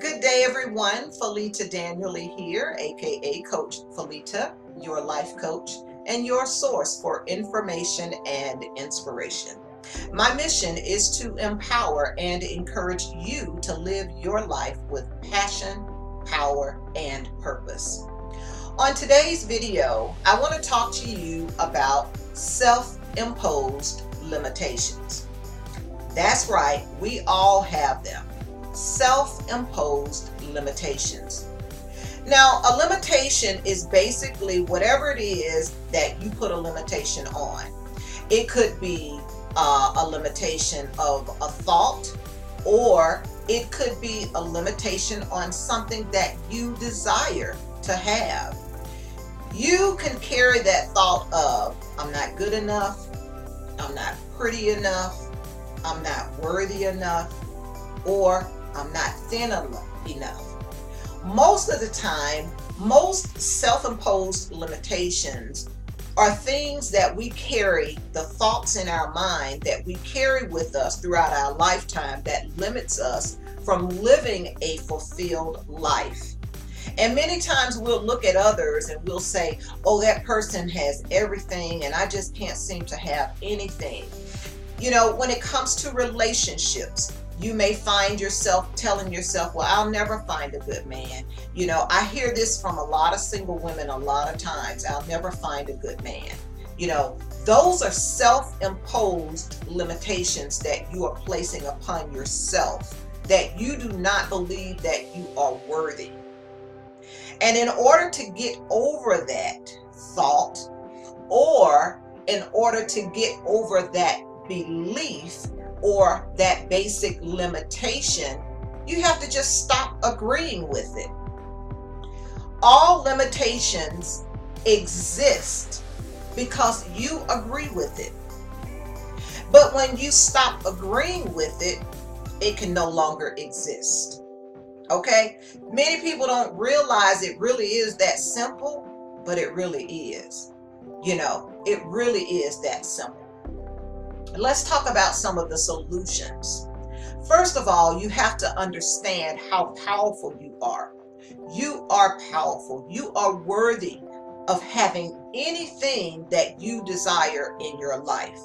Good day, everyone. Felita Danieli here, aka Coach Felita, your life coach and your source for information and inspiration. My mission is to empower and encourage you to live your life with passion, power, and purpose. On today's video, I want to talk to you about self-imposed limitations. That's right, we all have them. Self-imposed limitations. Now, a limitation is basically whatever it is that you put a limitation on. It could be a limitation of a thought, or it could be a limitation on something that you desire to have. You can carry that thought of, I'm not good enough, I'm not pretty enough, I'm not worthy enough, or I'm not thin enough. Most of the time, most self-imposed limitations are things that we carry, the thoughts in our mind that we carry with us throughout our lifetime that limits us from living a fulfilled life. And many times we'll look at others and we'll say, oh, that person has everything and I just can't seem to have anything. You know, when it comes to relationships, you may find yourself telling yourself, well, I'll never find a good man. You know, I hear this from a lot of single women a lot of times. I'll never find a good man. You know, those are self-imposed limitations that you are placing upon yourself, that you do not believe that you are worthy. And in order to get over that thought, or in order to get over that belief, or that basic limitation, you have to just stop agreeing with it. All limitations exist because you agree with it. But when you stop agreeing with it, it can no longer exist. Okay? Many people don't realize it really is that simple, but it really is. You know, it really is that simple. Let's talk about some of the solutions. First of all, you have to understand how powerful you are. You are powerful. You are worthy of having anything that you desire in your life.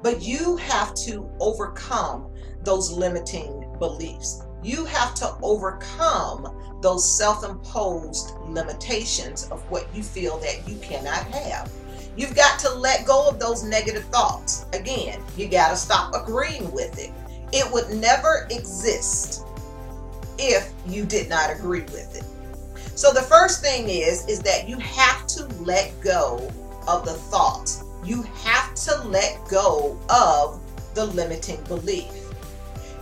But you have to overcome those limiting beliefs. You have to overcome those self-imposed limitations of what you feel that you cannot have. You've got to let go of those negative thoughts. Again, you got to stop agreeing with it. It would never exist if you did not agree with it. So the first thing is that you have to let go of the thoughts. You have to let go of the limiting belief.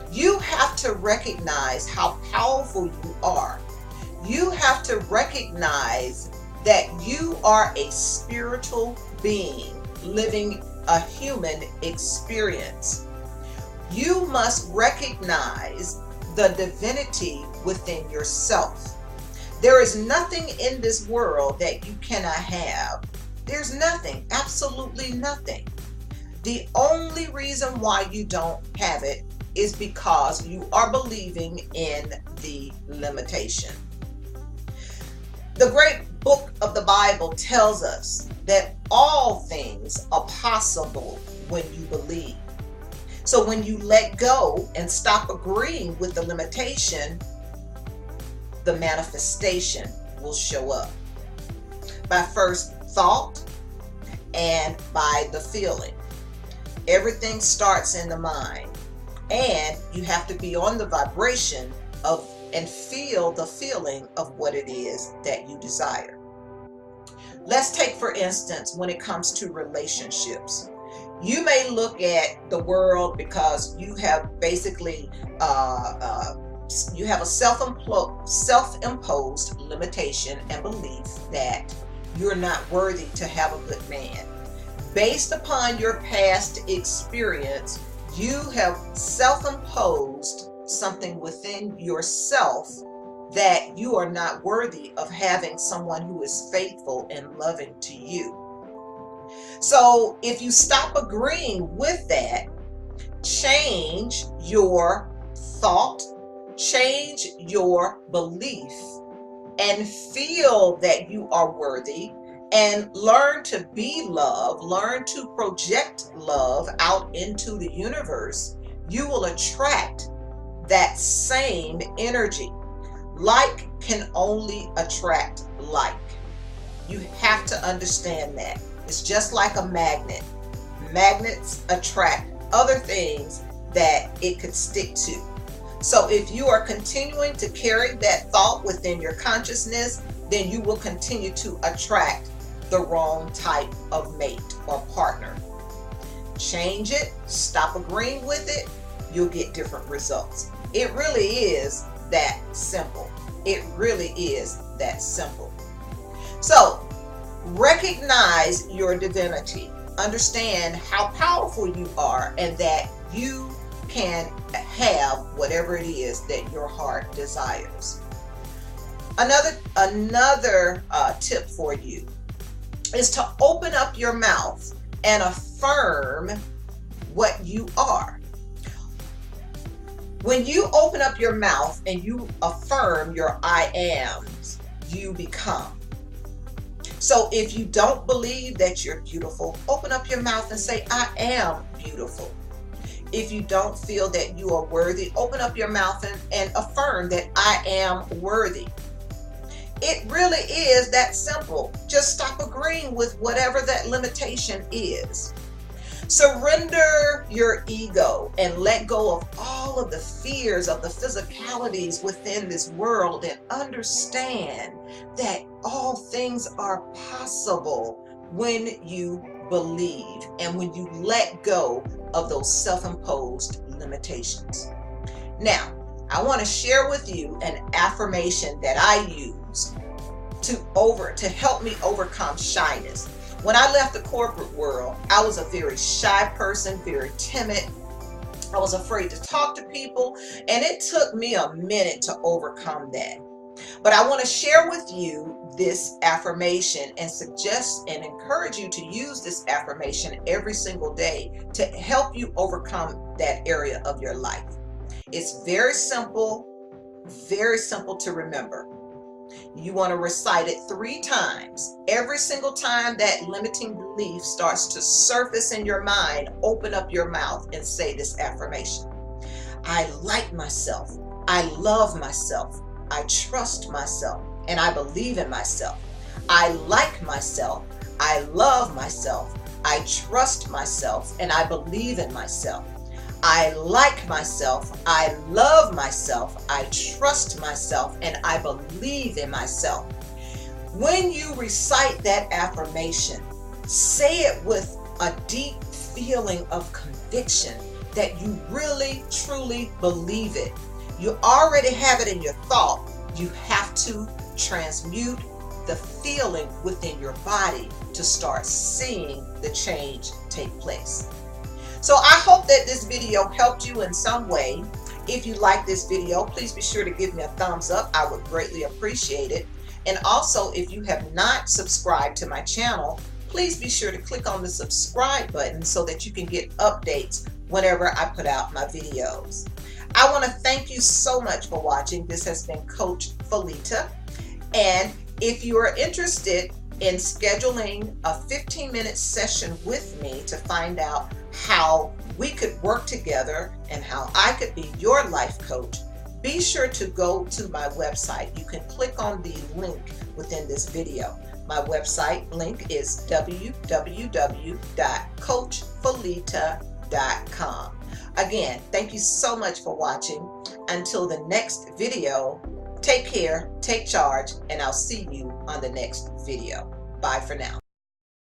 You have to recognize how powerful you are. You have to recognize that you are a spiritual being living a human experience. You must recognize the divinity within yourself. There is nothing in this world that you cannot have. There's nothing, absolutely nothing. The only reason why you don't have it is because you are believing in the limitation. The great book of the Bible tells us that all things are possible when you believe. So when you let go and stop agreeing with the limitation, the manifestation will show up by first thought and by the feeling. Everything starts in the mind, and you have to be on the vibration of and feel the feeling of what it is that you desire. Let's take, for instance, when it comes to relationships. You may look at the world because you have basically you have a self-imposed limitation and belief that you're not worthy to have a good man. Based upon your past experience, you have self-imposed something within yourself that you are not worthy of having someone who is faithful and loving to you. So if you stop agreeing with that, change your thought, change your belief and feel that you are worthy and learn to be love, learn to project love out into the universe, you will attract that same energy. Like can only attract like. You have to understand that. It's just like a magnet. Magnets attract other things that it could stick to. So if you are continuing to carry that thought within your consciousness, then you will continue to attract the wrong type of mate or partner. Change it, stop agreeing with it, you'll get different results. It really is that simple. It really is that simple. So recognize your divinity. Understand how powerful you are and that you can have whatever it is that your heart desires. Another tip for you is to open up your mouth and affirm what you are. When you open up your mouth and you affirm your I ams, you become. So if you don't believe that you're beautiful, open up your mouth and say, I am beautiful. If you don't feel that you are worthy, open up your mouth and affirm that I am worthy. It really is that simple. Just stop agreeing with whatever that limitation is. Surrender your ego and let go of all of the fears of the physicalities within this world and understand that all things are possible when you believe and when you let go of those self-imposed limitations. Now, I want to share with you an affirmation that I use to help me overcome shyness. When I left the corporate world, I was a very shy person, very timid. I was afraid to talk to people, and it took me a minute to overcome that. But I want to share with you this affirmation and suggest and encourage you to use this affirmation every single day to help you overcome that area of your life. It's very simple to remember. You want to recite it 3 times. Every single time that limiting belief starts to surface in your mind, open up your mouth and say this affirmation. I like myself. I love myself. I trust myself and I believe in myself. I like myself. I love myself. I trust myself and I believe in myself. I like myself, I love myself, I trust myself, and I believe in myself. When you recite that affirmation, say it with a deep feeling of conviction that you really, truly believe it. You already have it in your thought. You have to transmute the feeling within your body to start seeing the change take place. So I hope that this video helped you in some way. If you like this video, please be sure to give me a thumbs up. I would greatly appreciate it. And also, if you have not subscribed to my channel, please be sure to click on the subscribe button so that you can get updates whenever I put out my videos. I want to thank you so much for watching. This has been Coach Felita. And if you are interested in scheduling a 15-minute session with me to find out how we could work together and how I could be your life coach, be sure to go to my website. You can click on the link within this video. My website link is www.coachfelita.com. Again, thank you so much for watching. Until the next video, take care, take charge, and I'll see you on the next video. Bye for now.